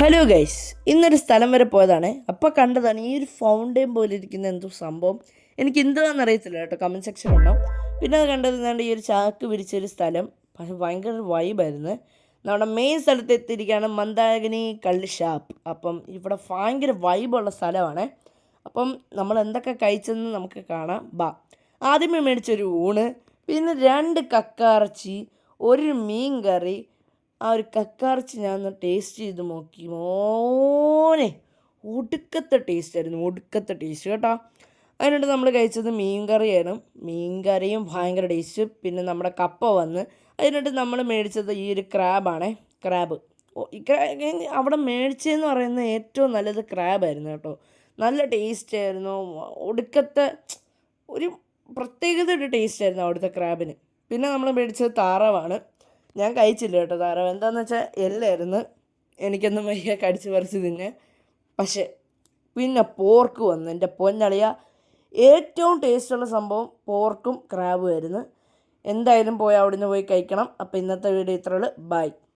Hello guys, ഇന്നൊരു സ്ഥലം വരെ പോയതാണ്. അപ്പോൾ കണ്ടതാണ് ഈ ഒരു ഫൗണ്ടെയിൻ പോലെ ഇരിക്കുന്ന എന്തോ സംഭവം. എനിക്ക് എന്താണെന്ന് അറിയത്തില്ല കേട്ടോ, കമൻറ്റ് സെക്ഷൻ ഉണ്ടാവും. പിന്നെ അത് കണ്ടത് ഈ ഒരു ചാക്ക് വിരിച്ചൊരു സ്ഥലം. പക്ഷെ ഭയങ്കര വൈബായിരുന്നു. നമ്മുടെ മെയിൻ സ്ഥലത്ത് എത്തിയിരിക്കുകയാണ്, മന്ദാകിനി കള്ള് ഷാപ്പ്. അപ്പം ഇവിടെ ഭയങ്കര വൈബുള്ള സ്ഥലമാണ്. അപ്പം നമ്മൾ എന്തൊക്കെ കഴിച്ചെന്ന് നമുക്ക് കാണാം. ആദ്യമേ മേടിച്ചൊരു ഊണ്, പിന്നെ 2 കക്കാറച്ചി, ഒരു മീൻ കറി. ആ ഒരു കക്കാറച്ചി ഞാൻ ഒന്ന് ടേസ്റ്റ് ചെയ്ത് നോക്കി. മോനെ, ഒടുക്കത്തെ ടേസ്റ്റായിരുന്നു, ഒടുക്കത്തെ ടേസ്റ്റ് കേട്ടോ. അതിനിട്ട് നമ്മൾ കഴിച്ചത് മീൻ കറിയാണ്. മീൻ കറിയും ഭയങ്കര ടേസ്റ്റ്. പിന്നെ നമ്മുടെ കപ്പ വന്ന്. അതിനിട്ട് നമ്മൾ മേടിച്ചത് ഈ ഒരു ക്രാബാണേ, ക്രാബ്. അവിടെ മേടിച്ചതെന്ന് പറയുന്നത് ഏറ്റവും നല്ലത് ക്രാബായിരുന്നു കേട്ടോ. നല്ല ടേസ്റ്റ് ആയിരുന്നു. ഒടുക്കത്തെ ഒരു പ്രത്യേകത ടേസ്റ്റായിരുന്നു അവിടുത്തെ ക്രാബിന്. പിന്നെ നമ്മൾ മേടിച്ചത് താറാവാണ്. ഞാൻ കഴിച്ചില്ല കേട്ടോ താറാവ്. എന്താണെന്ന് വെച്ചാൽ എല്ലായിരുന്നു, എനിക്കൊന്നും വയ്യ കടിച്ച് പറിച്ച് തിന്നെ. പക്ഷേ പിന്നെ പോർക്ക് വന്നു. എൻ്റെ പൊന്നളിയ, ഏറ്റവും ടേസ്റ്റുള്ള സംഭവം പോർക്കും ക്രാബും ആയിരുന്നു. എന്തായാലും അവിടെ നിന്ന് പോയി കഴിക്കണം. അപ്പോൾ ഇന്നത്തെ വീഡിയോ ഇത്രയുള്ളൂ. ബൈ.